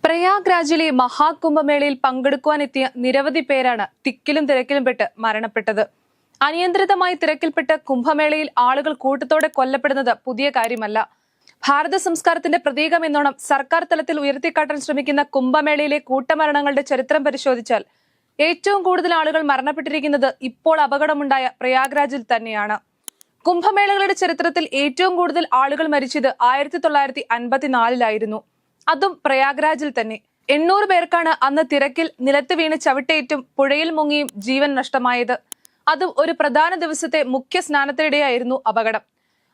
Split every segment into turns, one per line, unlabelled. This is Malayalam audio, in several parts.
പ്രയാഗ്രാജിലെ മഹാകുംഭമേളയിൽ പങ്കെടുക്കുവാനെത്തിയ നിരവധി പേരാണ് തിക്കിലും തിരക്കിലും പെട്ട് മരണപ്പെട്ടത്. അനിയന്ത്രിതമായി തിരക്കിൽപ്പെട്ട് കുംഭമേളയിൽ ആളുകൾ കൂട്ടത്തോടെ കൊല്ലപ്പെടുന്നത് പുതിയ കാര്യമല്ല. ഭാരത സംസ്കാരത്തിന്റെ പ്രതീകമെന്നോണം സർക്കാർ തലത്തിൽ ഉയർത്തിക്കാട്ടാൻ ശ്രമിക്കുന്ന കുംഭമേളയിലെ കൂട്ടമരണങ്ങളുടെ ചരിത്രം പരിശോധിച്ചാൽ ഏറ്റവും കൂടുതൽ ആളുകൾ മരണപ്പെട്ടിരിക്കുന്നത് ഇപ്പോൾ അപകടമുണ്ടായ പ്രയാഗ്രാജിൽ തന്നെയാണ്. കുംഭമേളകളുടെ ചരിത്രത്തിൽ ഏറ്റവും കൂടുതൽ ആളുകൾ മരിച്ചത് 1954 അതും പ്രയാഗ്രാജിൽ തന്നെ. 800 പേർക്കാണ് അന്ന് തിരക്കിൽ നിലത്ത് വീണ് ചവിട്ടേറ്റും പുഴയിൽ മുങ്ങിയും ജീവൻ നഷ്ടമായത്. അതും ഒരു പ്രധാന ദിവസത്തെ മുഖ്യ സ്നാനത്തിനിടെയായിരുന്നു അപകടം.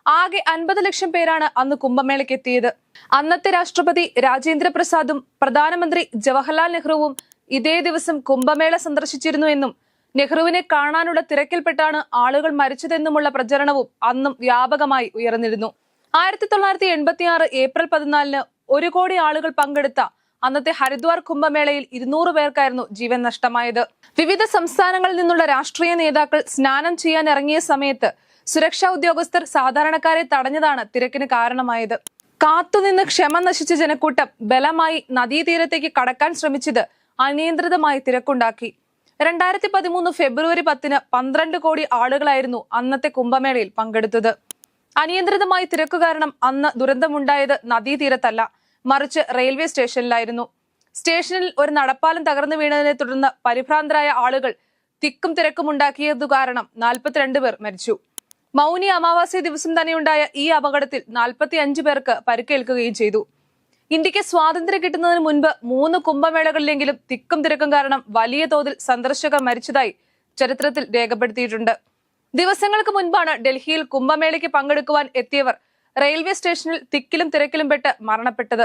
ആകെ 50 ലക്ഷം പേരാണ് അന്ന് കുംഭമേളയ്ക്ക് എത്തിയത്. അന്നത്തെ രാഷ്ട്രപതി രാജേന്ദ്ര പ്രസാദും പ്രധാനമന്ത്രി ജവഹർലാൽ നെഹ്റുവും ഇതേ ദിവസം കുംഭമേള സന്ദർശിച്ചിരുന്നു എന്നും നെഹ്റുവിനെ കാണാനുള്ള തിരക്കിൽപ്പെട്ടാണ് ആളുകൾ മരിച്ചതെന്നുമുള്ള പ്രചരണവും അന്നും വ്യാപകമായി ഉയർന്നിരുന്നു. 1986 ഏപ്രിൽ 14 1 കോടി ആളുകൾ പങ്കെടുത്ത അന്നത്തെ ഹരിദ്വാർ കുംഭമേളയിൽ 200 പേർക്കായിരുന്നു ജീവൻ നഷ്ടമായത്. വിവിധ സംസ്ഥാനങ്ങളിൽ നിന്നുള്ള രാഷ്ട്രീയ നേതാക്കൾ സ്നാനം ചെയ്യാൻ ഇറങ്ങിയ സമയത്ത് സുരക്ഷാ ഉദ്യോഗസ്ഥർ സാധാരണക്കാരെ തടഞ്ഞതാണ് തിരക്കിന് കാരണമായത്. കാത്തുനിന്ന് ക്ഷമ നശിച്ച ജനക്കൂട്ടം ബലമായി നദീതീരത്തേക്ക് കടക്കാൻ ശ്രമിച്ചത് അനിയന്ത്രിതമായി തിരക്കുണ്ടാക്കി. 2013 ഫെബ്രുവരി 10 12 കോടി ആളുകളായിരുന്നു അന്നത്തെ കുംഭമേളയിൽ പങ്കെടുത്തത്. അനിയന്ത്രിതമായി തിരക്കു കാരണം അന്ന് ദുരന്തമുണ്ടായത് നദീതീരത്തല്ല, മറിച്ച് റെയിൽവേ സ്റ്റേഷനിലായിരുന്നു. സ്റ്റേഷനിൽ ഒരു നടപ്പാലം തകർന്നു വീണതിനെ തുടർന്ന് പരിഭ്രാന്തരായ ആളുകൾ തിക്കും തിരക്കും ഉണ്ടാക്കിയതു കാരണം 42 പേർ മരിച്ചു. മൗനി അമാവാസ്യ ദിവസം തന്നെയുണ്ടായ ഈ അപകടത്തിൽ 45 പേർക്ക് പരിക്കേൽക്കുകയും ചെയ്തു. ഇന്ത്യക്ക് സ്വാതന്ത്ര്യം കിട്ടുന്നതിന് മുൻപ് 3 കുംഭമേളകളിലെങ്കിലും തിക്കും തിരക്കും കാരണം വലിയ തോതിൽ സന്ദർശകർ മരിച്ചതായി ചരിത്രത്തിൽ രേഖപ്പെടുത്തിയിട്ടുണ്ട്. ദിവസങ്ങൾക്ക് മുൻപാണ് ഡൽഹിയിൽ കുംഭമേളയ്ക്ക് പങ്കെടുക്കുവാൻ എത്തിയവർ റെയിൽവേ സ്റ്റേഷനിൽ തിക്കിലും തിരക്കിലും പെട്ട് മരണപ്പെട്ടത്.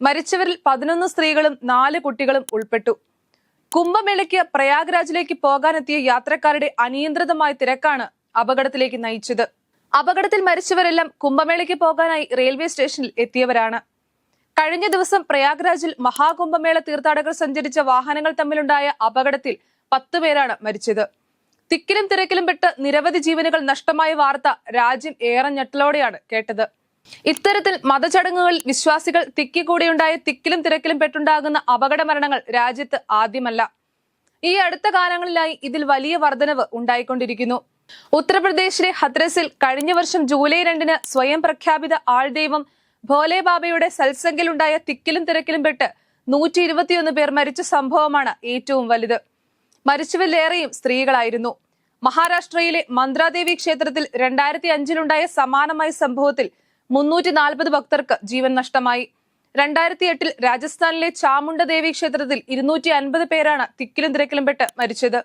മരിച്ചവരിൽ 11 സ്ത്രീകളും 4 കുട്ടികളും ഉൾപ്പെട്ടു. കുംഭമേളയ്ക്ക് പ്രയാഗ്രാജിലേക്ക് പോകാനെത്തിയ യാത്രക്കാരുടെ അനിയന്ത്രിതമായ തിരക്കാണ് അപകടത്തിലേക്ക് നയിച്ചത്. അപകടത്തിൽ മരിച്ചവരെല്ലാം കുംഭമേളയ്ക്ക് പോകാനായി റെയിൽവേ സ്റ്റേഷനിൽ എത്തിയവരാണ്. കഴിഞ്ഞ ദിവസം പ്രയാഗ്രാജിൽ മഹാകുംഭമേള തീർത്ഥാടകർ സഞ്ചരിച്ച വാഹനങ്ങൾ തമ്മിലുണ്ടായ അപകടത്തിൽ 10 പേരാണ് മരിച്ചത്. തിക്കിലും തിരക്കിലും പെട്ട് നിരവധി ജീവനുകൾ നഷ്ടമായ വാർത്ത രാജ്യം ഏറെ ഞെട്ടലോടെയാണ് കേട്ടത്. ഇത്തരത്തിൽ മതചടങ്ങുകളിൽ വിശ്വാസികൾ തിക്കിക്കൂടിയുണ്ടായ തിക്കിലും തിരക്കിലും പെട്ടുണ്ടാകുന്ന അപകട മരണങ്ങൾ രാജ്യത്ത് ആദ്യമല്ല. ഈ അടുത്ത കാലങ്ങളിലായി ഇതിൽ വലിയ വർധനവ് ഉണ്ടായിക്കൊണ്ടിരിക്കുന്നു. ഉത്തർപ്രദേശിലെ ഹത്രസിൽ കഴിഞ്ഞ വർഷം ജൂലൈ 2 സ്വയം പ്രഖ്യാപിത ആൾദൈവം ഭോലെ ബാബയുടെ സത്സംഗിലുണ്ടായ തിക്കിലും തിരക്കിലും പെട്ട് 121 പേർ മരിച്ച സംഭവമാണ് ഏറ്റവും വലുത്. മരിച്ചവരിലേറെയും സ്ത്രീകളായിരുന്നു. മഹാരാഷ്ട്രയിലെ മന്ത്രാദേവി ക്ഷേത്രത്തിൽ 2005 സമാനമായ സംഭവത്തിൽ 340 ഭക്തർക്ക് ജീവൻ നഷ്ടമായി. 2008 രാജസ്ഥാനിലെ ചാമുണ്ഡദേവി ക്ഷേത്രത്തിൽ 250 പേരാണ് തിക്കിലും തിരക്കിലും പെട്ട് മരിച്ചത്.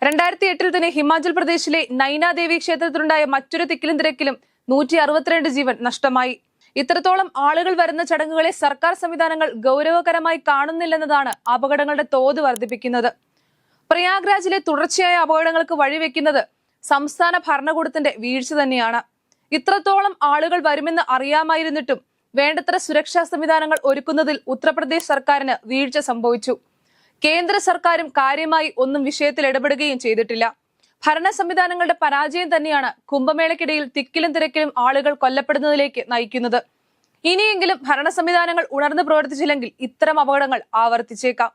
2008 തന്നെ ഹിമാചൽ പ്രദേശിലെ നൈനാദേവി ക്ഷേത്രത്തിലുണ്ടായ മറ്റൊരു തിക്കിലും തിരക്കിലും 162 ജീവൻ നഷ്ടമായി. ഇത്രത്തോളം ആളുകൾ വരുന്ന ചടങ്ങുകളെ സർക്കാർ സംവിധാനങ്ങൾ ഗൗരവകരമായി കാണുന്നില്ലെന്നതാണ് അപകടങ്ങളുടെ തോത് വർദ്ധിപ്പിക്കുന്നത്. പ്രയാഗ്രാജിലെ തുടർച്ചയായ അപകടങ്ങൾക്ക് വഴിവെക്കുന്നത് സംസ്ഥാന ഭരണകൂടത്തിന്റെ വീഴ്ച തന്നെയാണ്. ഇത്രത്തോളം ആളുകൾ വരുമെന്ന് അറിയാമായിരുന്നിട്ടും വേണ്ടത്ര സുരക്ഷാ സംവിധാനങ്ങൾ ഒരുക്കുന്നതിൽ ഉത്തർപ്രദേശ് സർക്കാരിന് വീഴ്ച സംഭവിച്ചു. കേന്ദ്ര സർക്കാരും കാര്യമായി ഒന്നും വിഷയത്തിൽ ഇടപെടുകയും ചെയ്തിട്ടില്ല. ഭരണ സംവിധാനങ്ങളുടെ പരാജയം തന്നെയാണ് കുംഭമേളയ്ക്കിടയിൽ തിക്കിലും തിരക്കിലും ആളുകൾ കൊല്ലപ്പെടുന്നതിലേക്ക് നയിക്കുന്നത്. ഇനിയെങ്കിലും ഭരണ സംവിധാനങ്ങൾ ഉണർന്നു പ്രവർത്തിച്ചില്ലെങ്കിൽ ഇത്തരം അപകടങ്ങൾ ആവർത്തിച്ചേക്കാം.